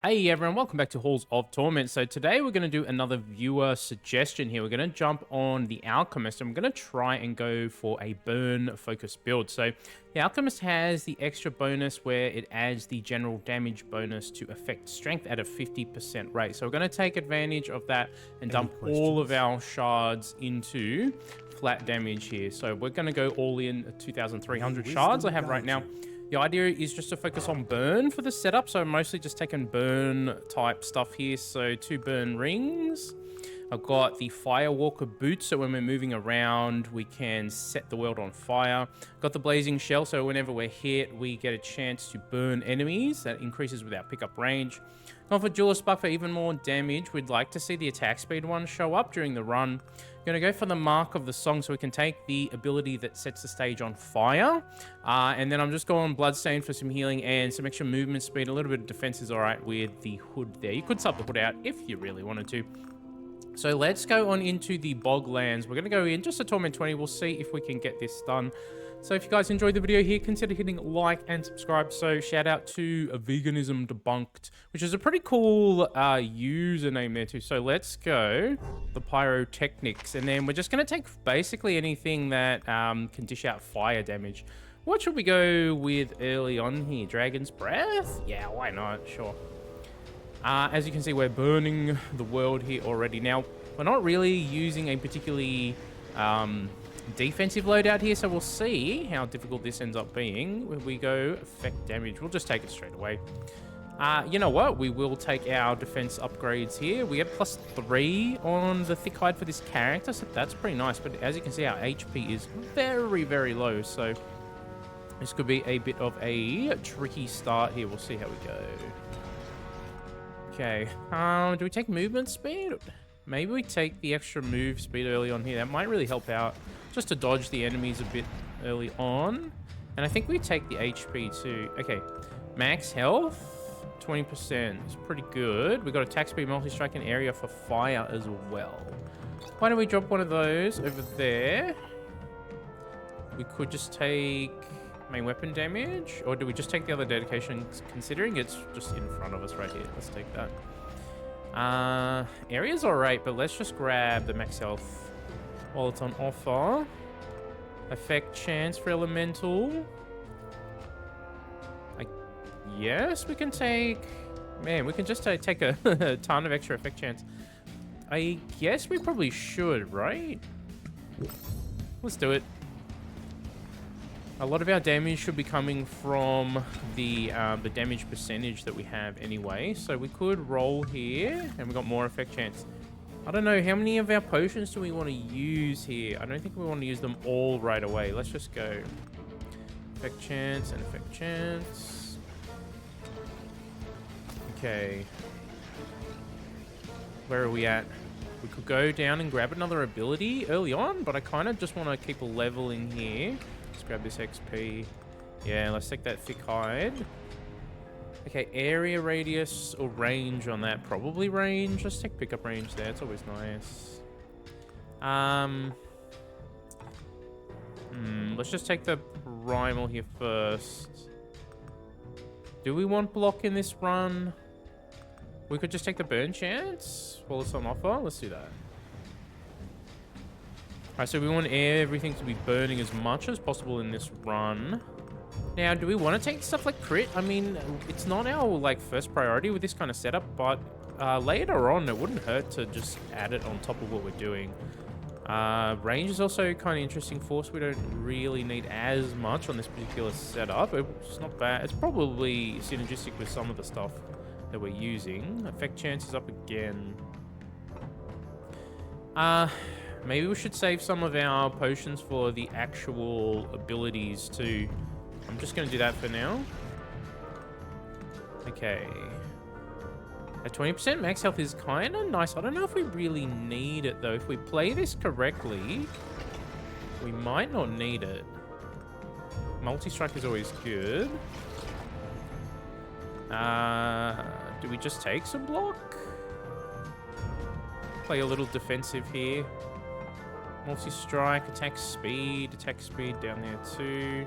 Hey everyone, welcome back to Halls of Torment. So today we're going to do another viewer suggestion here. We're going to jump on the Alchemist and we're going to try and go for a burn focused build. So the Alchemist has the extra bonus where it adds the general damage bonus to effect strength at a 50% rate. So we're going to take advantage of that and dump all of our shards into flat damage here. So we're going to go all in 2,300 shards I have right now. The idea is just to focus on burn for the setup, so I'm mostly just taking burn type stuff here. So 2 burn rings. I've got the Firewalker boots, so when we're moving around, we can set the world on fire. Got the Blazing Shell, so whenever we're hit, we get a chance to burn enemies. That increases with our pickup range. Gone for Duelist Buck for even more damage. We'd like to see the attack speed one show up during the run. Going to go for the Mark of the Song so we can take the ability that sets the stage on fire. And then I'm just going Bloodstain for some healing and some extra movement speed. A little bit of defense is all right with the hood there. You could sub the hood out if you really wanted to. So let's go on into the Boglands. We're going to go in just a Torment 20. We'll see if we can get this done. So if you guys enjoyed the video here, consider hitting like and subscribe. So shout out to Veganism Debunked, which is a pretty cool username there too. So let's go the Pyrotechnics. And then we're just going to take basically anything that can dish out fire damage. What should we go with early on here? Dragon's Breath? Yeah, why not? Sure. As you can see, we're burning the world here already. Now, we're not really using a particularly defensive loadout here, so we'll see how difficult this ends up being. When we go effect damage, we'll just take it straight away. You know what? We will take our defense upgrades here. We get +3 on the thick hide for this character, so that's pretty nice. But as you can see, our HP is very, very low, so this could be a bit of a tricky start here. We'll see how we go. Okay, do we take movement speed? Maybe we take the extra move speed early on here. That might really help out, just to dodge the enemies a bit early on. And I think we take the HP too. Okay, max health, 20% is pretty good. We got attack speed, multi-strike, and area for fire as well. Why don't we drop one of those over there? We could just take main weapon damage, or do we just take the other dedication, considering it's just in front of us right here? Let's take that. Area's alright, but let's just grab the max health while it's on offer. Effect chance for elemental. Yes, we can take... Man, we can just take a, a ton of extra effect chance. I guess we probably should, right? Let's do it. A lot of our damage should be coming from the damage percentage that we have anyway. So we could roll here, and we got more effect chance. I don't know, how many of our potions do we want to use here? I don't think we want to use them all right away. Let's just go effect chance and effect chance. Okay. Where are we at? We could go down and grab another ability early on, but I kind of just want to keep leveling here. Grab this XP. Yeah, let's take that thick hide. Okay, area radius or range on that. Probably range. Let's take pickup range there. It's always nice. Let's just take the primal here first. Do we want block in this run? We could just take the burn chance while it's on offer. Let's do that. Alright, so we want everything to be burning as much as possible in this run. Now, do we want to take stuff like crit? I mean, it's not our like first priority with this kind of setup, but later on, it wouldn't hurt to just add it on top of what we're doing. Range is also kind of interesting for us. We don't really need as much on this particular setup. It's not bad. It's probably synergistic with some of the stuff that we're using. Effect chance is up again. Maybe we should save some of our potions for the actual abilities too. I'm just going to do that for now. Okay. At 20% max health is kind of nice. I don't know if we really need it though. If we play this correctly, we might not need it. Multi-strike is always good. Do we just take some block? Play a little defensive here. Multi-strike, attack speed down there too.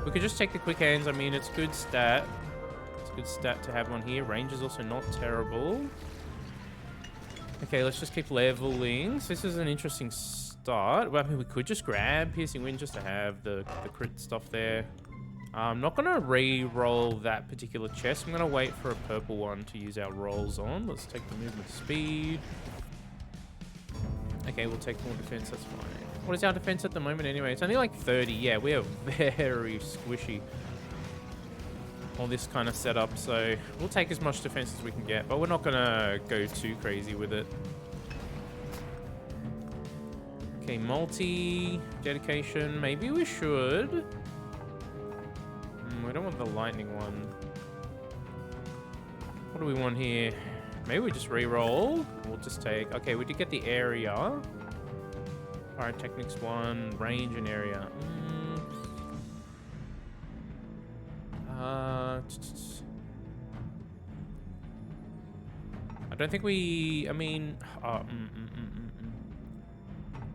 We could just take the quick hands. I mean, it's good stat. Good stat to have on here. Range is also not terrible. Okay, let's just keep leveling. So this is an interesting start. Well, I mean, we could just grab Piercing Wind just to have the crit stuff there. I'm not going to re-roll that particular chest. I'm going to wait for a purple one to use our rolls on. Let's take the movement speed. Okay, we'll take more defense. That's fine. What is our defense at the moment anyway? It's only like 30. Yeah, we are very squishy on this kind of setup. So we'll take as much defense as we can get. But we're not going to go too crazy with it. Okay, multi. Dedication. Maybe we should. We don't want the lightning one. What do we want here? Maybe we just re-roll. We'll just take... Okay, we did get the area. Pyrotechnics 1, range and area. I don't think we... I mean...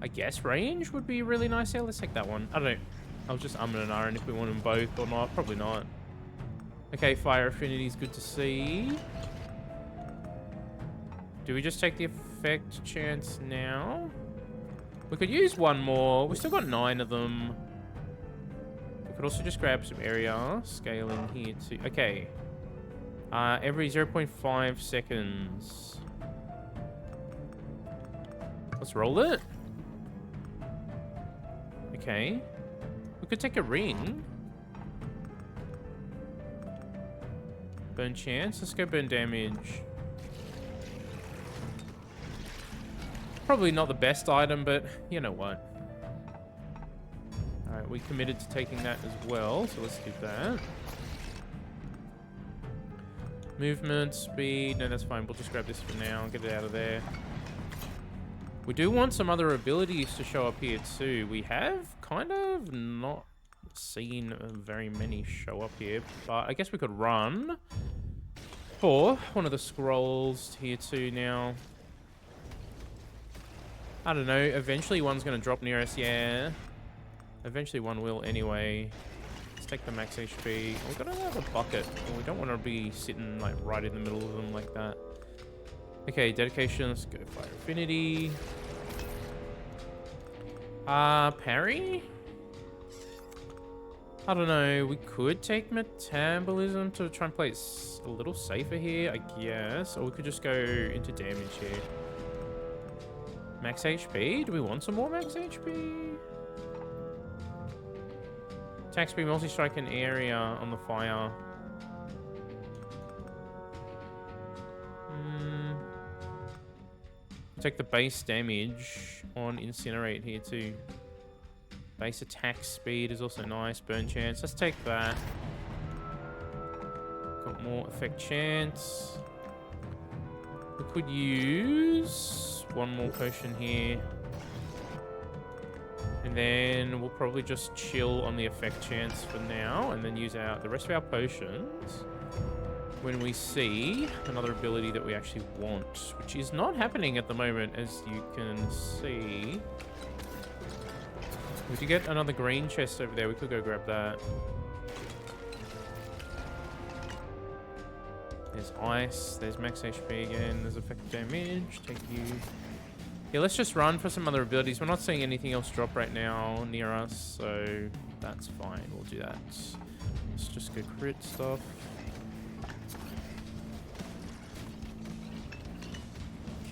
I guess range would be really nice. Yeah, let's take that one. I don't know. I was just umming and ahhing if we want them both or not. Probably not. Okay, fire affinity is good to see. Do we just take the effect chance now? We could use one more. We've still got 9 of them. We could also just grab some area. Scaling here too. Okay. Every 0.5 seconds. Let's roll it. Okay. We could take a ring. Burn chance. Let's go burn damage. Probably not the best item, but you know what. Alright, we committed to taking that as well, so let's do that. Movement, speed. No, that's fine. We'll just grab this for now and get it out of there. We do want some other abilities to show up here too. We have kind of not seen very many show up here, but I guess we could run for one of the scrolls here too now. I don't know. Eventually one's going to drop near us, yeah. Eventually one will anyway. Let's take the max HP. We've got to have a bucket. We don't want to be sitting like right in the middle of them like that. Okay, dedication. Let's go fire affinity. Parry? I don't know. We could take metabolism to try and play it a little safer here, I guess. Or we could just go into damage here. Max HP? Do we want some more max HP? Attack speed, multi-strike, and area on the fire. Take the base damage on Incinerate here too. Base attack speed is also nice. Burn chance. Let's take that. Got more effect chance. We could use one more potion here. And then we'll probably just chill on the effect chance for now. And then use the rest of our potions when we see another ability that we actually want, which is not happening at the moment, as you can see. We did get another green chest over there. We could go grab that. There's ice. There's max HP again. There's effective damage. Take you. Yeah, let's just run for some other abilities. We're not seeing anything else drop right now near us, so that's fine. We'll do that. Let's just go crit stuff.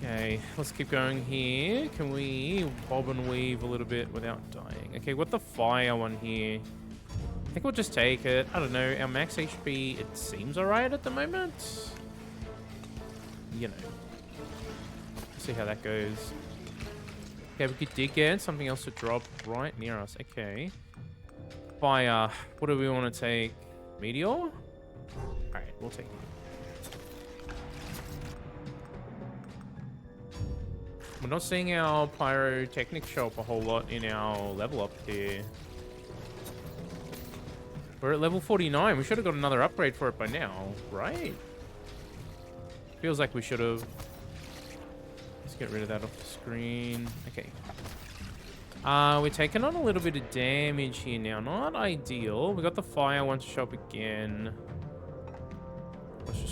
Okay, let's keep going here. Can we bob and weave a little bit without dying? Okay, what the fire one here? I think we'll just take it. I don't know. Our max HP, it seems alright at the moment. You know. Let's see how that goes. Okay, we did get something else to drop right near us. Okay. Fire. What do we want to take? Meteor? Alright, we'll take it. We're not seeing our pyrotechnics show up a whole lot in our level up here. We're at level 49. We should have got another upgrade for it by now, right? Feels like we should have. Let's get rid of that off the screen. Okay. We're taking on a little bit of damage here now. Not ideal. We got the fire one to show up again.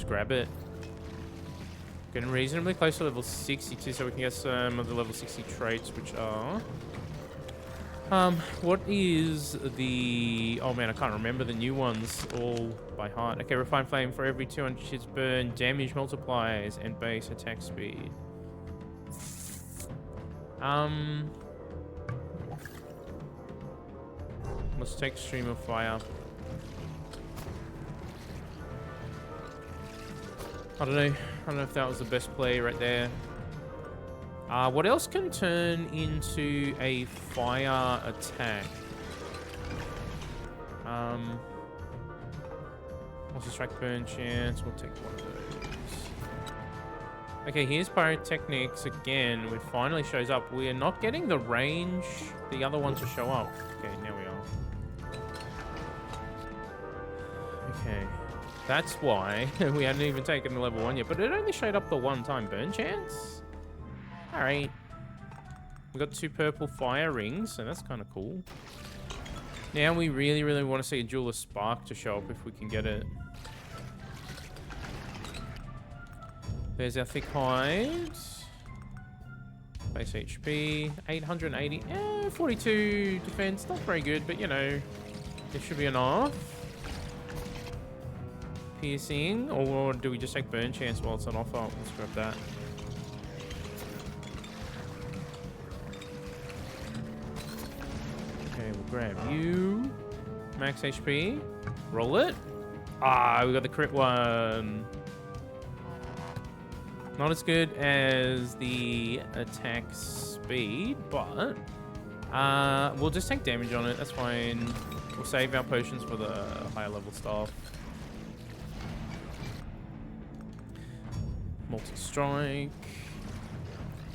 grab it. Getting reasonably close to level 62, so we can get some of the level 60 traits, which are... what is the... Oh man, I can't remember the new ones all by heart. Okay, Refined Flame for every 200 hits burn, damage multipliers, and base attack speed. Let's take Stream of Fire. I don't know if that was the best play right there. What else can turn into a fire attack? Also strike burn chance. We'll take one of those. Okay, here's Pyrotechnics again. It finally shows up. We are not getting the range the other one to show up. Okay, now we are. Okay. That's why we hadn't even taken the level 1 yet, but it only showed up the one time. Burn chance? Alright. We got 2 purple fire rings, so that's kind of cool. Now we really want to see a Jeweler Spark to show up if we can get it. There's our Thick Hide. Base HP. 880. 42 defense. Not very good, but you know, it should be enough. Piercing, or do we just take burn chance while it's on offer? Let's grab that. Okay, we'll grab you. Max HP. Roll it. Ah, we got the crit one. Not as good as the attack speed, but we'll just take damage on it. That's fine. We'll save our potions for the higher level stuff. Multi-strike.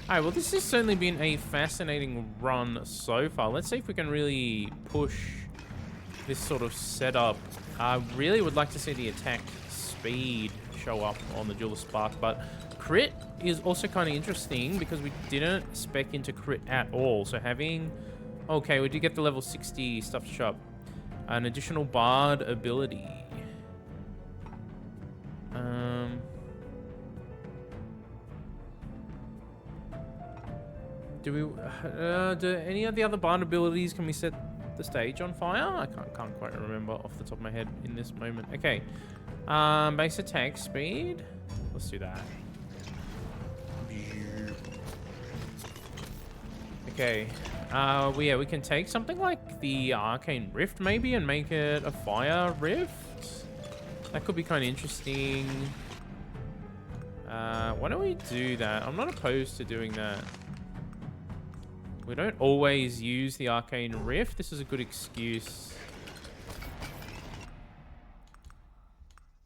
Alright, well this has certainly been a fascinating run so far. Let's see if we can really push this sort of setup. I really would like to see the attack speed show up on the Jeweler Spark, but crit is also kind of interesting because we didn't spec into crit at all. So having... Okay, we did get the level 60 stuff to show up. An additional Bard ability. Do we... do any of the other Bard abilities, can we set the stage on fire? I can't quite remember off the top of my head in this moment. Okay. Base attack speed. Let's do that. Okay. Yeah, we can take something like the Arcane Rift maybe and make it a fire rift. That could be kind of interesting. Why don't we do that? I'm not opposed to doing that. We don't always use the Arcane Rift. This is a good excuse.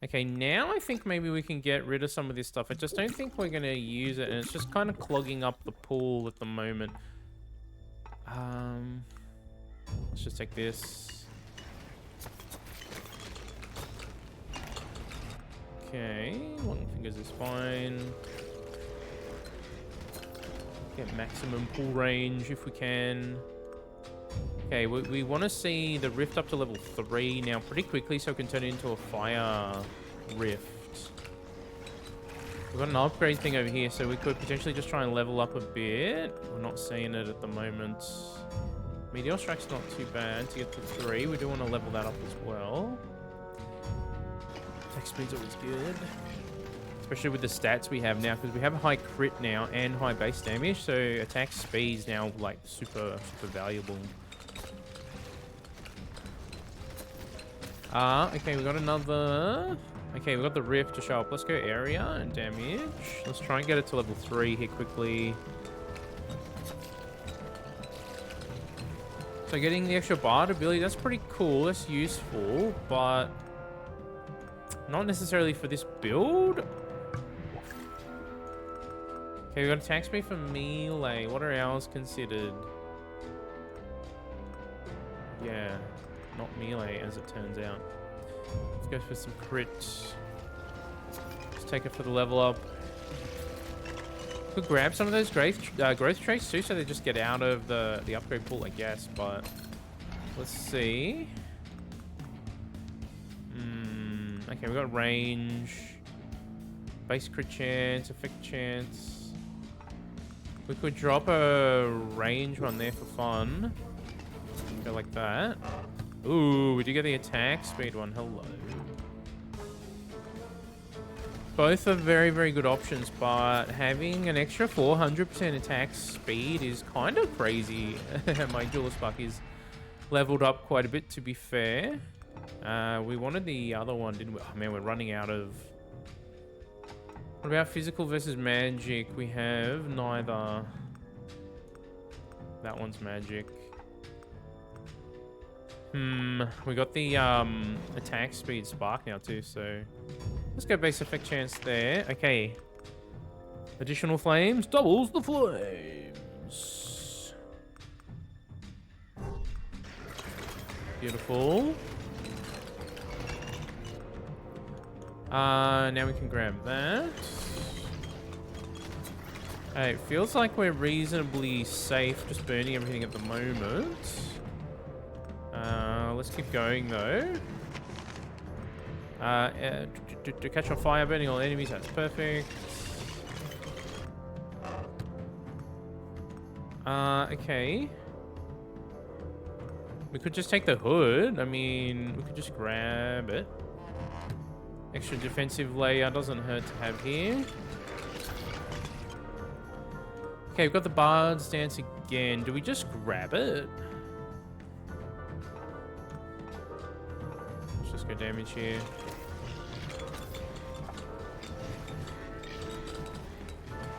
Okay, now I think maybe we can get rid of some of this stuff. I just don't think we're going to use it, and it's just kind of clogging up the pool at the moment. Let's just take this. Okay, one fingers is fine. Get maximum pull range if we can. Okay, we want to see the rift up to level 3 now pretty quickly so we can turn it into a fire rift. We've got an upgrade thing over here, so we could potentially just try and level up a bit. We're not seeing it at the moment. Meteor Strike's not too bad to get to 3. We do want to level that up as well. Attack speed's always good. Especially with the stats we have now, because we have a high crit now and high base damage, so attack speed's now like super valuable. Okay, we got another... Okay, we got the rift to show up. Let's go area and damage. Let's try and get it to level 3 here quickly. So getting the extra Bard ability, that's pretty cool. That's useful, but not necessarily for this build. Okay, we got attack speed for melee. What are ours considered? Yeah, not melee as it turns out. Let's go for some crits. Let's take it for the level up. Could grab some of those growth traits too, so they just get out of the upgrade pool, I guess. But let's see. Okay, we got range. Base crit chance, effect chance. We could drop a range one there for fun. Go like that. Ooh, we do get the attack speed one. Hello. Both are very, very good options, but having an extra 400% attack speed is kind of crazy. My Duelist Spark is leveled up quite a bit, to be fair. We wanted the other one, didn't we? Oh, man, we're running out of... What about physical versus magic? We have neither. That one's magic. We got the attack speed spark now too, so let's go base effect chance there. Okay. Additional flames doubles the flames. Beautiful. Now we can grab that. Hey, it feels like we're reasonably safe just burning everything at the moment. Let's keep going though. To catch on fire, burning all enemies, that's perfect. Okay. We could just take the hood. I mean, we could just grab it. Extra defensive layer doesn't hurt to have here. Okay, we've got the Bard's Dance again. Do we just grab it? Let's just go damage here.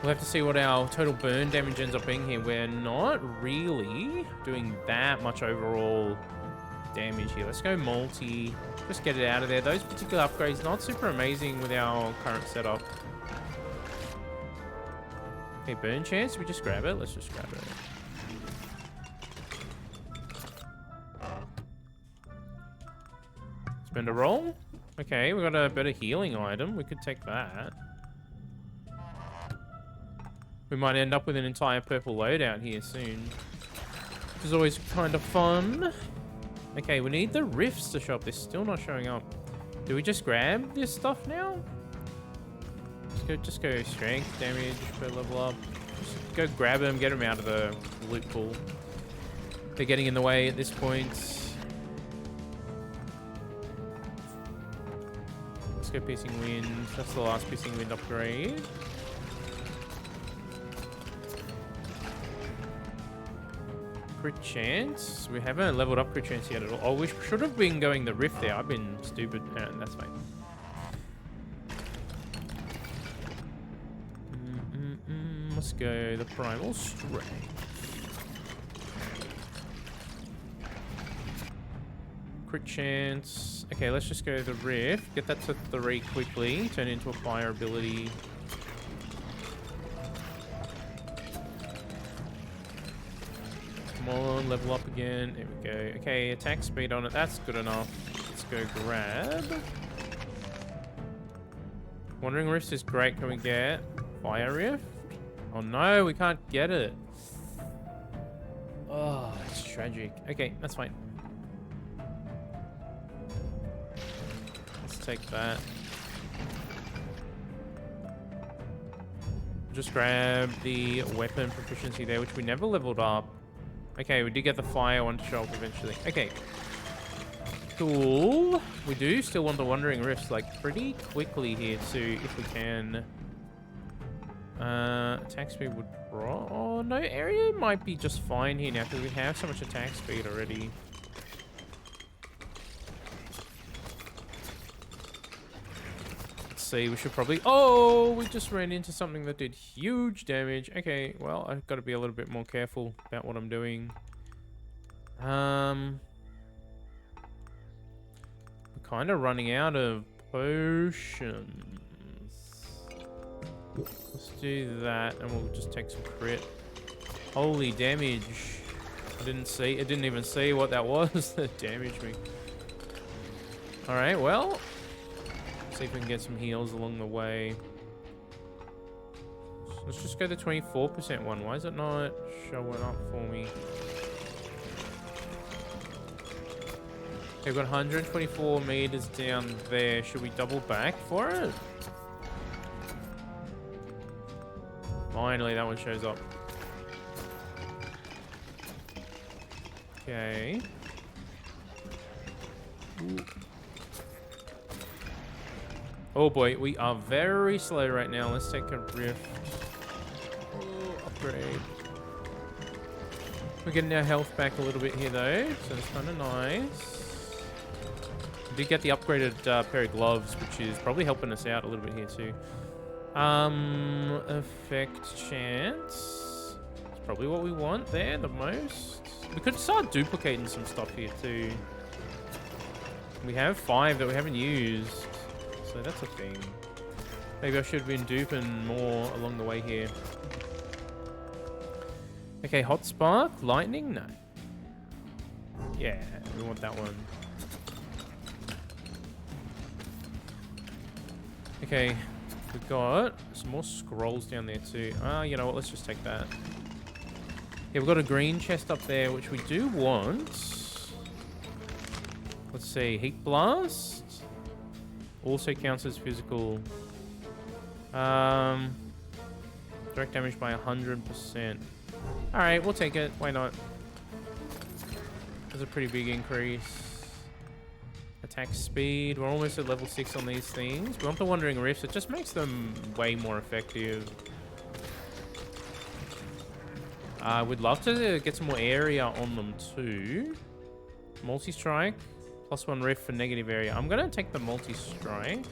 We'll have to see what our total burn damage ends up being here. We're not really doing that much overall damage here. Let's go multi. Just get it out of there. Those particular upgrades not super amazing with our current setup. Okay, burn chance. We just grab it. Let's just grab it. Spend a roll. Okay, we got a better healing item. We could take that. We might end up with an entire purple loadout here soon, which is always kind of fun. Okay, we need the rifts to show up. They're still not showing up. Do we just grab this stuff now? Just go strength damage per level up. Just go grab them, get them out of the loot pool. They're getting in the way at this point. Let's go Piercing Wind. That's the last Piercing Wind upgrade. Crit chance. We haven't leveled up crit chance yet at all. Oh, we should have been going the rift there. I've been stupid. That's fine. Let's go the primal strength. Crit chance. Okay, let's just go the rift. Get that to 3 quickly. Turn it into a fire ability. Come on, level up again. There we go. Okay, attack speed on it. That's good enough. Let's go grab. Wandering Rift is great. Can we get Fire Rift? Oh no, we can't get it. Oh, it's tragic. Okay, that's fine. Let's take that. Just grab the weapon proficiency there, which we never leveled up. Okay, we did get the fire one to show up eventually. Okay. Cool. We do still want the Wandering Rifts, like, pretty quickly here, too, if we can. Attack speed would drop. Oh, no, area might be just fine here now, because we have so much attack speed already. Let's see, we should probably... Oh, we just ran into something that did huge damage. Okay, well, I've got to be a little bit more careful about what I'm doing. We're kind of running out of potions. Let's do that, and we'll just take some crit. Holy damage. I didn't even see what that was that damaged me. Alright, well... see if we can get some heals along the way. So let's just go the 24% one. Why is it not showing up for me? Okay, we've got 124 meters down there. Should we double back for it? Finally, that one shows up. Okay. Ooh. Oh boy, we are very slow right now. Let's take a rift. Oh, upgrade. We're getting our health back a little bit here though, so it's kind of nice. We did get the upgraded pair of gloves, which is probably helping us out a little bit here too. Effect chance. It's probably what we want there the most. We could start duplicating some stuff here too. We have 5 that we haven't used, so that's a thing. Maybe I should have been duping more along the way here. Okay, hot spark, lightning, no. Yeah, we want that one. Okay, we've got some more scrolls down there too. You know what, let's just take that. Yeah, we've got a green chest up there, which we do want. Let's see, heat blast. Also counts as physical. Direct damage by 100%. Alright, we'll take it. Why not? That's a pretty big increase. Attack speed. We're almost at level 6 on these things. We want the Wandering Rifts. It just makes them way more effective. We'd love to get some more area on them too. Multi-strike. +1 rift for negative area. I'm going to take the multi-strike.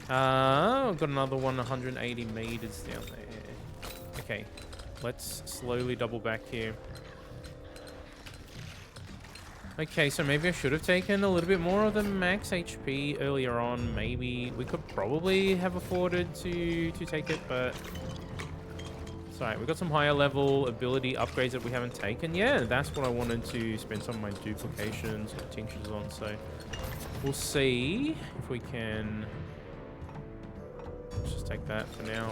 I've got another one 180 meters down there. Okay. Let's slowly double back here. Okay, so maybe I should have taken a little bit more of the max HP earlier on. Maybe we could probably have afforded to take it, but it's alright. We've got some higher level ability upgrades that we haven't taken yet. That's what I wanted to spend some of my duplications or tinctures on. So we'll see if we can. Let's just take that for now.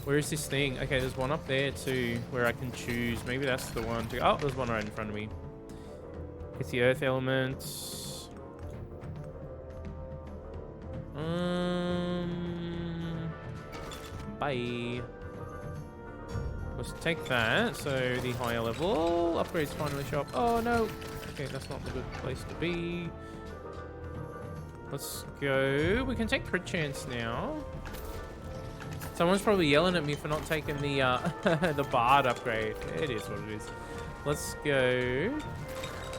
Where is this thing? Okay, there's one up there too where I can choose. Maybe that's the one to... Oh, there's one right in front of me. It's the earth element. Bye. Let's take that. So the higher level upgrades finally show up. Oh no. Okay, that's not the good place to be. Let's go. We can take crit chance now. Someone's probably yelling at me for not taking the the bard upgrade. It is what it is. Let's go.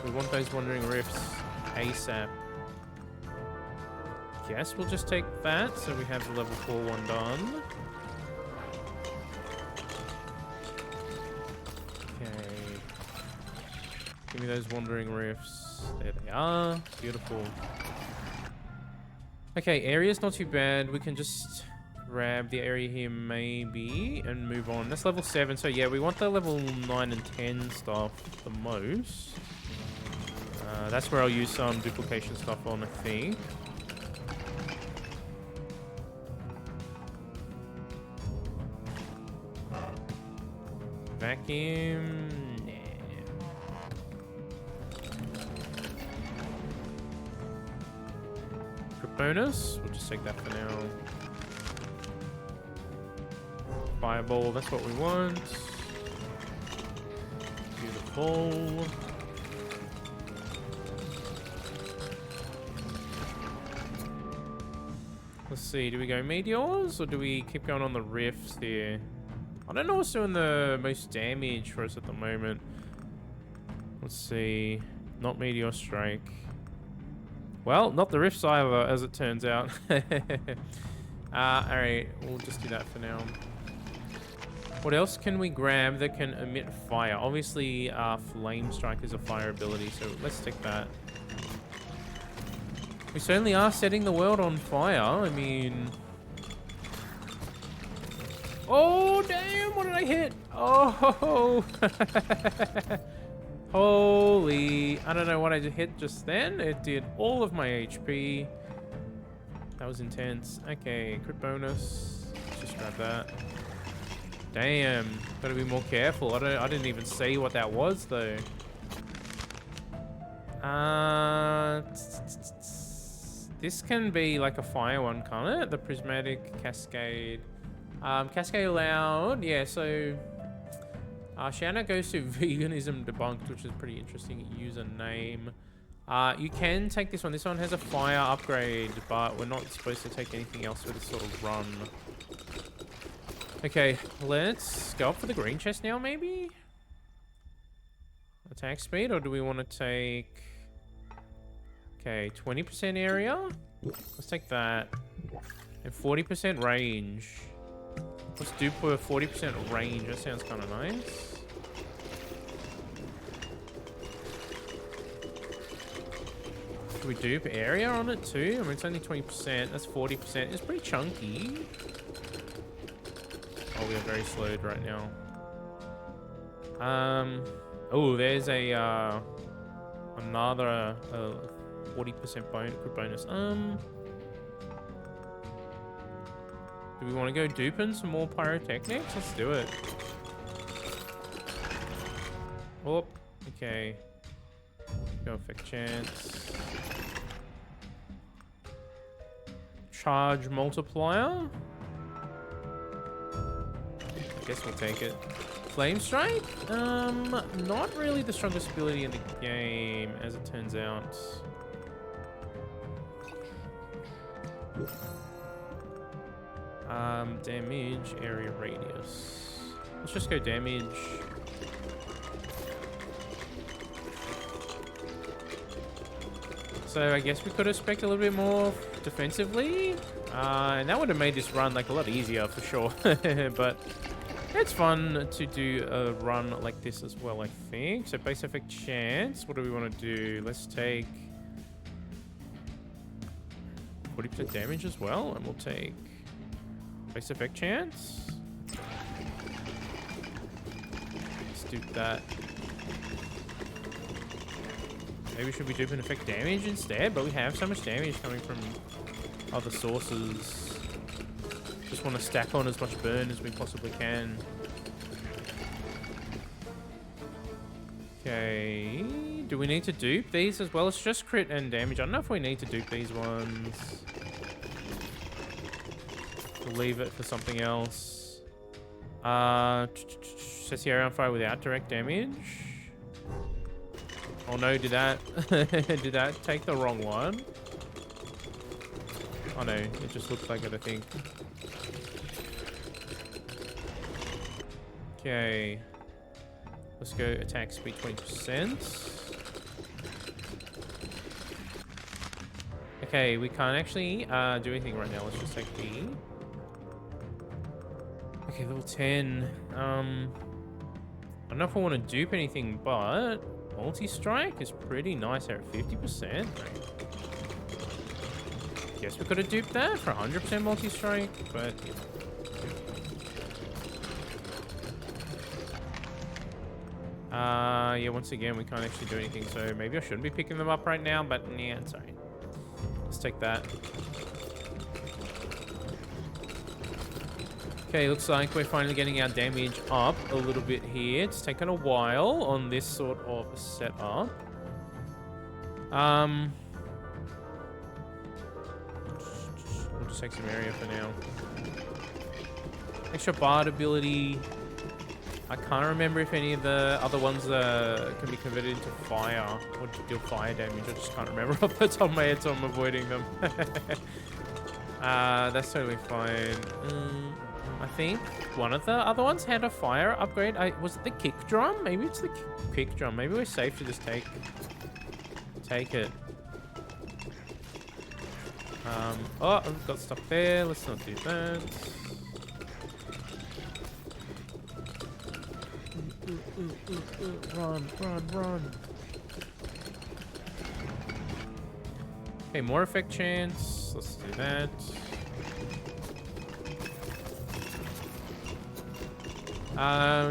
We want those Wandering Rifts ASAP. Guess we'll just take that, so we have the level 4 one done. Okay. Give me those Wandering Rifts. There they are. Beautiful. Okay, area's not too bad. We can just grab the area here maybe and move on. That's level 7, so yeah, we want the level 9 and 10 stuff the most. That's where I'll use some duplication stuff on, I think. Vacuum. Nah. Crit bonus. We'll just take that for now. Fireball. That's what we want. Beautiful. Let's see, do we go meteors or do we keep going on the rifts here? I don't know what's doing the most damage for us at the moment. Let's see. Not meteor strike. Well, not the rifts either, as it turns out. Alright, we'll just do that for now. What else can we grab that can emit fire? Obviously, flame strike is a fire ability, so let's take that. We certainly are setting the world on fire. I mean... Oh, damn! What did I hit? Oh! Holy... I don't know what I hit just then. It did all of my HP. That was intense. Okay, crit bonus. Let's just grab that. Damn. Gotta be more careful. I didn't even see what that was, though. This can be like a fire one, can't it? The prismatic cascade. Cascade allowed. Yeah, so Shanna goes to veganism debunked, which is a pretty interesting username. You can take this one. This one has a fire upgrade, but we're not supposed to take anything else for this sort of run. Okay, let's go up for the green chest now, maybe? Attack speed, or do we want to take... Okay, 20% area? Let's take that. And 40% range. Let's do for 40% range. That sounds kind of nice. Should we dupe area on it too? I mean, it's only 20%. That's 40%. It's pretty chunky. Oh, we are very slowed right now. Oh, there's a another 40% bonus. Do we want to go duping some more pyrotechnics? Let's do it. Oh, okay. Go effect chance. Charge multiplier. I guess we'll take it. Flame strike? Not really the strongest ability in the game, as it turns out. Damage, area radius. Let's just go damage. So I guess we could expect a little bit more defensively. And that would have made this run like a lot easier for sure. But it's fun to do a run like this as well, I think. So base effect chance. What do we want to do? Let's take 40% damage as well. And we'll take base effect chance. Let's do that. Maybe we should be duping effect damage instead, but we have so much damage coming from other sources. Just want to stack on as much burn as we possibly can. Okay. Do we need to dupe these as well? It's just crit and damage. I don't know if we need to dupe these ones. We'll leave it for something else. Sets the area on fire without direct damage. Oh no, did that did that take the wrong one? Oh no, it just looks like it, I think. Okay. Let's go attack speed 20%. Okay, we can't actually do anything right now. Let's just take the... Okay, level 10. I don't know if I want to dupe anything, but multi-strike is pretty nice there at 50%. Guess we could have duped that for 100% multi-strike, but you know. Yeah, once again, we can't actually do anything, so maybe I shouldn't be picking them up right now, but yeah, it's alright. Let's take that. Okay, looks like we're finally getting our damage up a little bit here. It's taken a while on this sort of setup. We'll just take some area for now. Extra bard ability. I can't remember if any of the other ones can be converted into fire or deal fire damage. I just can't remember off the top of my head, so I'm avoiding them. That's totally fine. I think one of the other ones had a fire upgrade. Was it the kick drum? Maybe it's the kick drum. Maybe we're safe to just take it. Oh, I've got stuck there. Let's not do that. Run, run, run. Okay, more effect chance. Let's do that.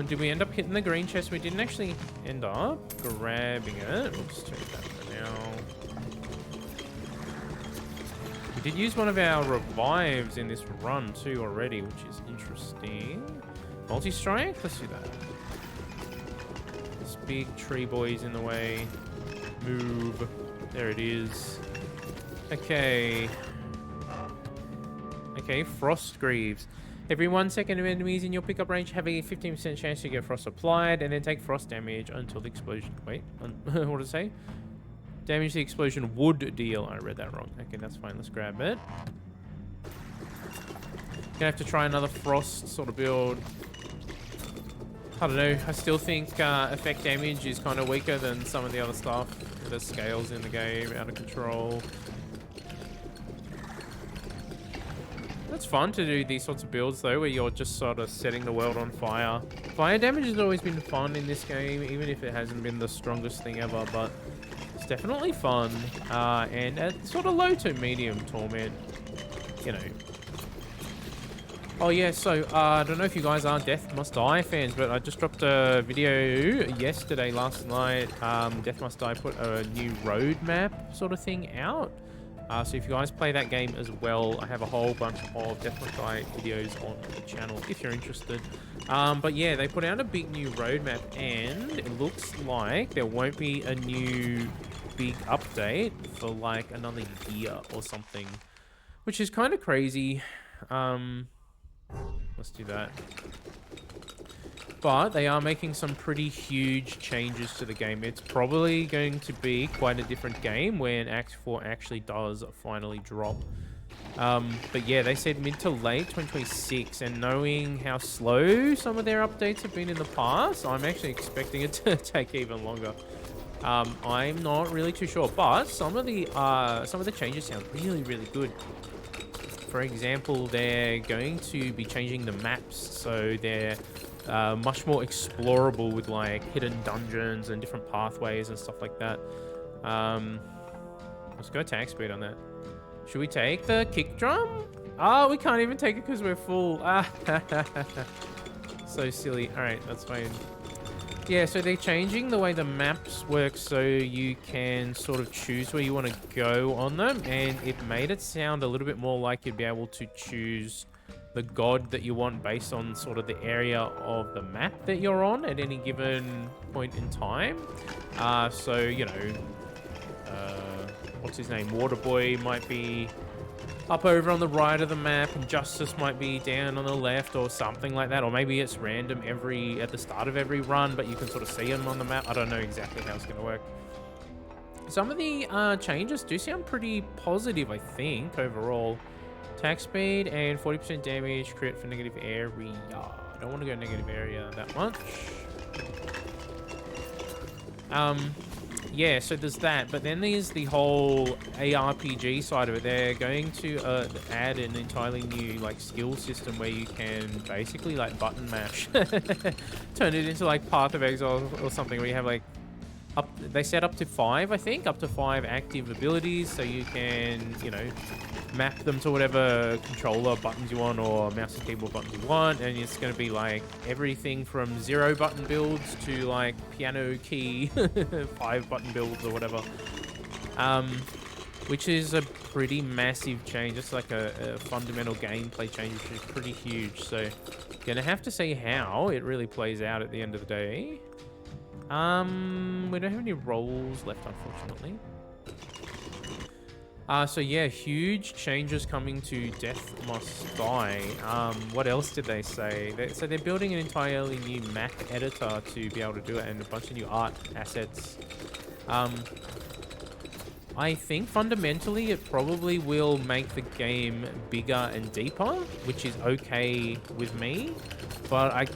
Did we end up hitting the green chest? We didn't actually end up grabbing it. We'll just take that for now. We did use one of our revives in this run too already, which is interesting. Multi-strike? Let's do that. This big tree boy's in the way. Move. There it is. Okay. Okay, Frost Greaves. Every 1 second of enemies in your pickup range have a 15% chance to get frost applied, and then take frost damage until the explosion. Wait, what did it say? Damage the explosion would deal. I read that wrong. Okay, that's fine. Let's grab it. Gonna have to try another frost sort of build. I don't know. I still think effect damage is kind of weaker than some of the other stuff. The scales in the game out of control. It's fun to do these sorts of builds though, where you're just sort of setting the world on fire. Fire damage has always been fun in this game, even if it hasn't been the strongest thing ever, but it's definitely fun. And at sort of low to medium Torment, you know. Oh yeah, so I don't know if you guys are Death Must Die fans, but I just dropped a video last night. Death Must Die put a new roadmap sort of thing out. So if you guys play that game as well, I have a whole bunch of Death Must Die videos on the channel if you're interested. But yeah, they put out a big new roadmap, and it looks like there won't be a new big update for like another year or something, which is kind of crazy. Let's do that. But they are making some pretty huge changes to the game. It's probably going to be quite a different game when Act 4 actually does finally drop. But yeah, they said mid to late 2026, and knowing how slow some of their updates have been in the past, I'm actually expecting it to take even longer. I'm not really too sure, but some of the changes sound really, really good. For example, they're going to be changing the maps, so they're much more explorable with like hidden dungeons and different pathways and stuff like that. Let's go attack speed on that. Should we take the kick drum? Oh, we can't even take it because we're full. So silly. All right, that's fine. Yeah, so they're changing the way the maps work so you can sort of choose where you want to go on them, and it made it sound a little bit more like you'd be able to choose the god that you want based on sort of the area of the map that you're on at any given point in time. So, you know, what's his name? Waterboy might be up over on the right of the map, and Justice might be down on the left or something like that. Or maybe it's random at the start of every run, but you can sort of see them on the map. I don't know exactly how it's going to work. Some of the changes do sound pretty positive, I think, overall. Attack speed and 40% damage, crit for negative area. I don't want to go negative area that much. Yeah, so there's that, but then there's the whole ARPG side of it. They're going to add an entirely new like skill system where you can basically like button mash, turn it into like Path of Exile or something, where you have like they set up to 5, I think, up to 5 active abilities, so you can, you know, map them to whatever controller buttons you want or mouse and keyboard buttons you want, and it's going to be like everything from 0 button builds to like piano key 5 button builds or whatever, which is a pretty massive change. It's like a fundamental gameplay change, which is pretty huge. So gonna have to see how it really plays out at the end of the day. We don't have any rolls left, unfortunately. So yeah, huge changes coming to Death Must Die. What else did they say? So they're building an entirely new map editor to be able to do it, and a bunch of new art assets. I think fundamentally it probably will make the game bigger and deeper, which is okay with me, but I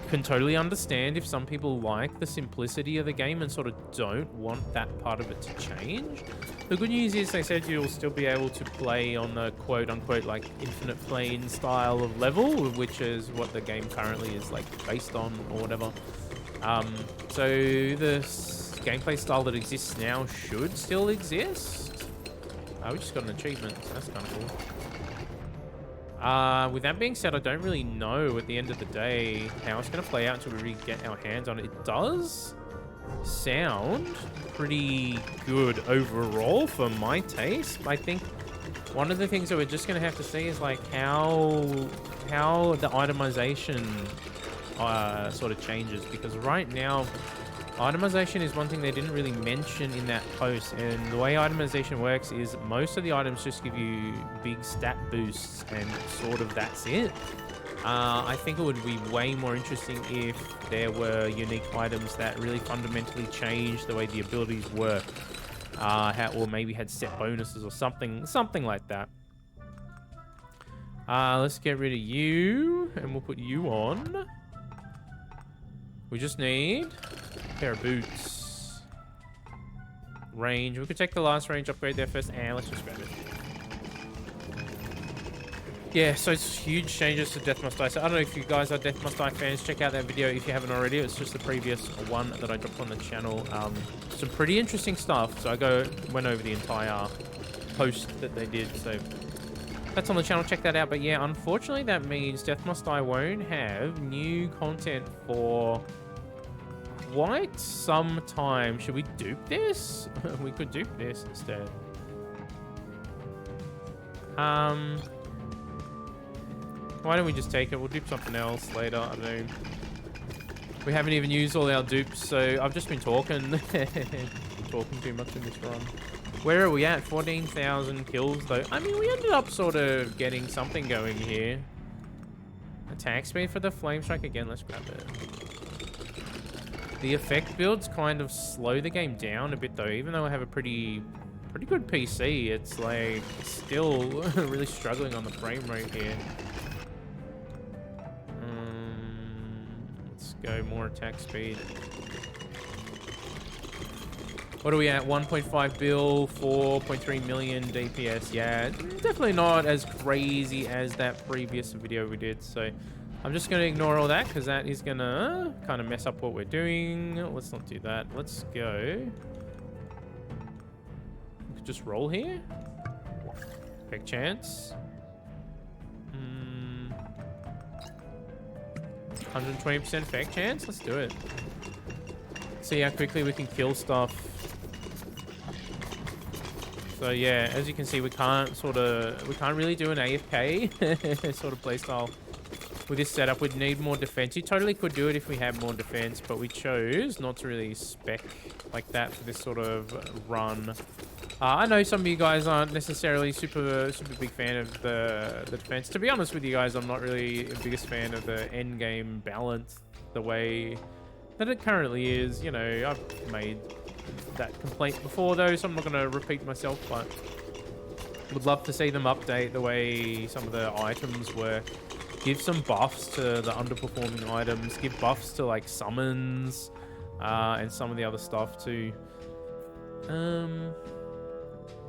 can totally understand if some people like the simplicity of the game and sort of don't want that part of it to change. The good news is they said you'll still be able to play on the quote-unquote like infinite plane style of level, which is what the game currently is like based on or whatever. So the gameplay style that exists now should still exist. We just got an achievement, so that's kind of cool. With that being said, I don't really know at the end of the day how it's going to play out until we really get our hands on it. It does sound pretty good overall for my taste. I think one of the things that we're just going to have to see is like how the itemization sort of changes, because right now itemization is one thing they didn't really mention in that post, and the way itemization works is most of the items just give you big stat boosts and sort of that's it. I think it would be way more interesting if there were unique items that really fundamentally changed the way the abilities work. Or maybe had set bonuses or something like that. Let's get rid of you, and we'll put you on. We just need a pair of boots. Range. We could take the last range upgrade there first, and let's just grab it. Yeah, so it's huge changes to Death Must Die. So I don't know if you guys are Death Must Die fans. Check out that video if you haven't already. It's just the previous one that I dropped on the channel. Some pretty interesting stuff. So I went over the entire post that they did. So that's on the channel. Check that out. But yeah, unfortunately, that means Death Must Die won't have new content for quite some time. Should we dupe this? We could dupe this instead. Why don't we just take it? We'll dupe something else later. I don't know. We haven't even used all our dupes, so I've just been talking. Talking too much in this run. Where are we at? 14,000 kills, though. I mean, we ended up sort of getting something going here. Attack speed for the Flame Strike again. Let's grab it. The effect builds kind of slow the game down a bit, though. Even though I have a pretty good PC, it's like still really struggling on the frame rate here. Go more attack speed. What are we at? 1.5 bill, 4.3 million DPS. Yeah, definitely not as crazy as that previous video we did. So I'm just going to ignore all that because that is going to kind of mess up what we're doing. Let's not do that. Let's go. We could just roll here. Big chance. 120% effect chance? Let's do it. See how quickly we can kill stuff. So yeah, as you can see, we can't really do an AFK sort of playstyle with this setup. We'd need more defense. You totally could do it if we had more defense, but we chose not to really spec like that for this sort of run. I know some of you guys aren't necessarily super big fan of the defense. To be honest with you guys, I'm not really the biggest fan of the end game balance the way that it currently is. You know, I've made that complaint before though, so I'm not going to repeat myself, but would love to see them update the way some of the items work. Give some buffs to the underperforming items. Give buffs to like summons and some of the other stuff too.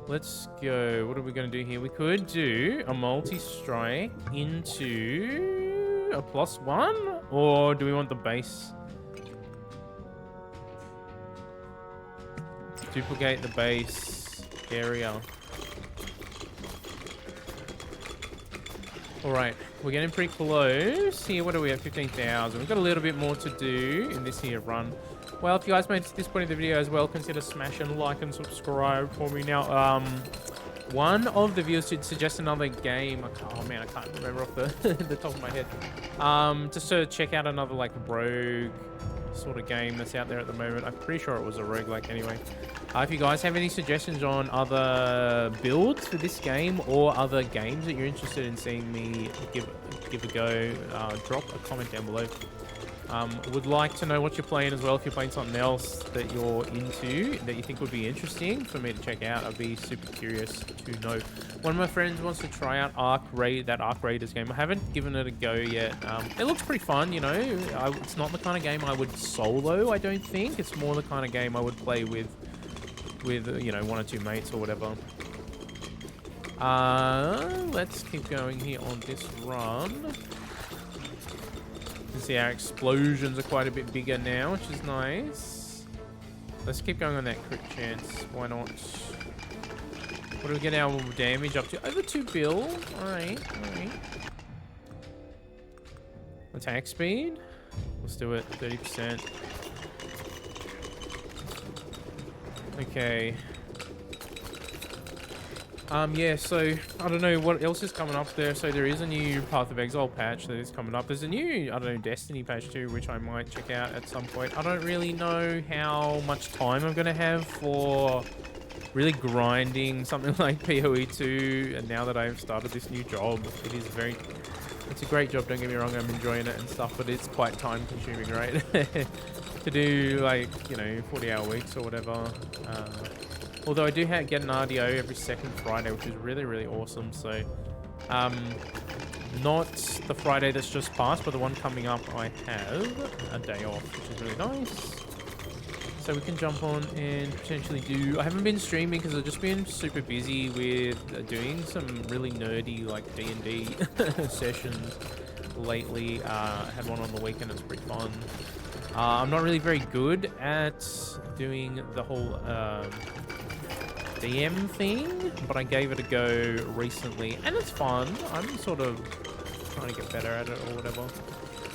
Let's go. What are we going to do here? We could do a multi-strike into a +1, or do we want the base? Duplicate the base area. All right, we're getting pretty close here. What do we have? 15,000. We've got a little bit more to do in this here run. Well, if you guys made it to this point in the video as well, consider smashing like and subscribe for me. Now, one of the viewers did suggest another game. Oh man, I can't remember off the top of my head. Just to check out another like rogue sort of game that's out there at the moment. I'm pretty sure it was a roguelike anyway. If you guys have any suggestions on other builds for this game or other games that you're interested in seeing me give a go, drop a comment down below. Would like to know what you're playing as well. If you're playing something else that you're into that you think would be interesting for me to check out, I'd be super curious to know. One of my friends wants to try out that Arc Raiders game. I haven't given it a go yet. It looks pretty fun, you know. It's not the kind of game I would solo, I don't think. It's more the kind of game I would play with you know, 1 or 2 mates or whatever. Let's keep going here on this run. You can see our explosions are quite a bit bigger now, which is nice. Let's keep going on that crit chance. Why not? What do we get our damage up to? Over 2 bill. Alright, alright. Attack speed. Let's do it. 30%. Okay. Yeah, so I don't know what else is coming up there. So there is a new Path of Exile patch that is coming up. There's a new, I don't know, Destiny patch too, which I might check out at some point. I don't really know how much time I'm going to have for really grinding something like PoE 2. And now that I've started this new job, it is very It's a great job, don't get me wrong, I'm enjoying it and stuff, but it's quite time consuming, right? To do, like, you know, 40-hour weeks or whatever. Although I do get an RDO every second Friday, which is really, really awesome. So, not the Friday that's just passed, but the one coming up, I have a day off, which is really nice. So we can jump on and potentially do... I haven't been streaming because I've just been super busy with doing some really nerdy, like, D&D sessions lately. I had one on the weekend. It's pretty fun. I'm not really very good at doing the whole DM thing, but I gave it a go recently, and it's fun. I'm sort of trying to get better at it or whatever.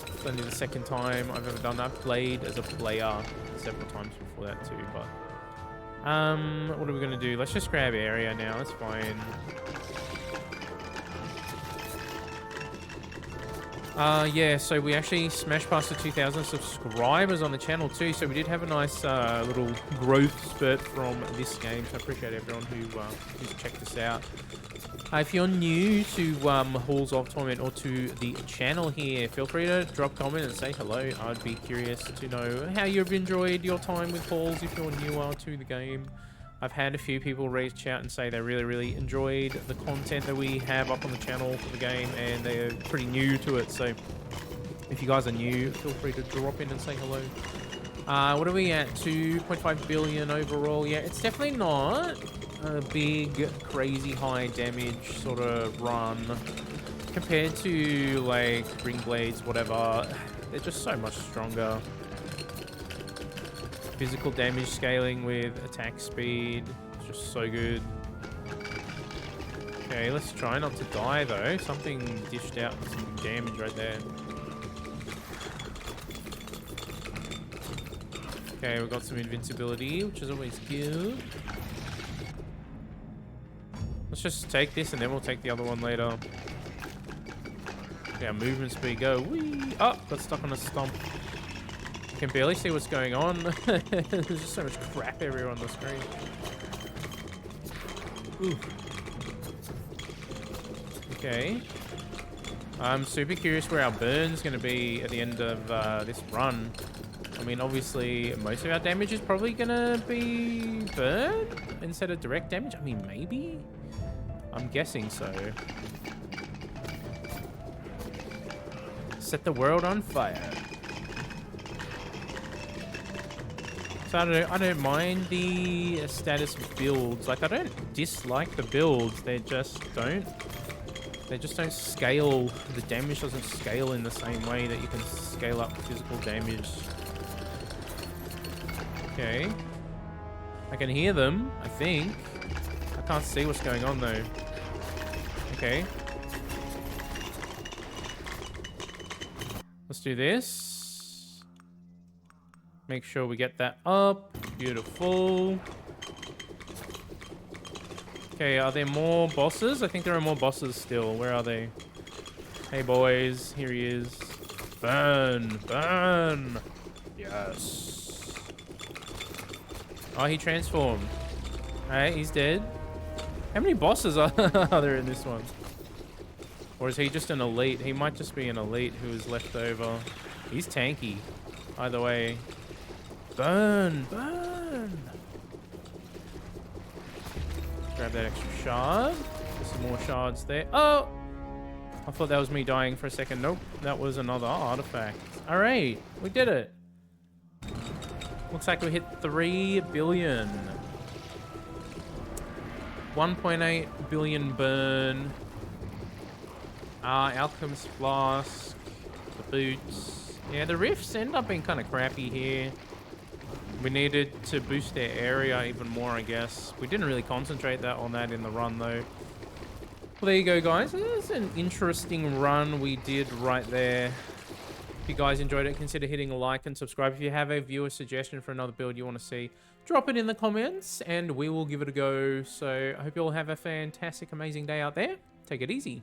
It's only the second time I've ever done that. I've played as a player several times before that too, but what are we gonna do? Let's just grab area now. That's fine. Yeah, so we actually smashed past the 2,000 subscribers on the channel too, so we did have a nice little growth spurt from this game, so I appreciate everyone who's checked us out. If you're new to Halls of Torment or to the channel here, feel free to drop a comment and say hello. I'd be curious to know how you've enjoyed your time with Halls if you're newer to the game. I've had a few people reach out and say they really, really enjoyed the content that we have up on the channel for the game, and they're pretty new to it. So if you guys are new, feel free to drop in and say hello. What are we at? 2.5 billion overall. Yeah, it's definitely not a big, crazy high damage sort of run compared to like Ring Blades, whatever. They're just so much stronger. Physical damage scaling with attack speed. It's just so good. Okay, let's try not to die though. Something dished out some damage right there. Okay, we've got some invincibility, which is always good. Let's just take this and then we'll take the other one later. Okay, our movement speed go. Whee! Oh, got stuck on a stump. I can barely see what's going on. There's just so much crap everywhere on the screen. Ooh. Okay. I'm super curious where our burn's going to be at the end of this run. I mean, obviously, most of our damage is probably going to be burn instead of direct damage. I mean, maybe? I'm guessing so. Set the world on fire. So I don't mind the status builds. Like, I don't dislike the builds. They just don't scale. The damage doesn't scale in the same way that you can scale up physical damage. Okay. I can hear them, I think. I can't see what's going on though. Okay. Let's do this. Make sure we get that up. Beautiful. Okay, are there more bosses? I think there are more bosses still. Where are they? Hey, boys. Here he is. Burn. Burn. Yes. Oh, he transformed. Alright, he's dead. How many bosses are there in this one? Or is he just an elite? He might just be an elite who is left over. He's tanky. Either way. Burn! Burn! Grab that extra shard. There's some more shards there. Oh! I thought that was me dying for a second. Nope. That was another artifact. Alright. We did it. Looks like we hit 3 billion. 1.8 billion burn. Alchemist flask. The boots. Yeah, the rifts end up being kind of crappy here. We needed to boost their area even more, I guess. We didn't really concentrate on that in the run, though. Well, there you go, guys. That's an interesting run we did right there. If you guys enjoyed it, consider hitting a like and subscribe. If you have a viewer suggestion for another build you want to see, drop it in the comments and we will give it a go. So I hope you all have a fantastic, amazing day out there. Take it easy.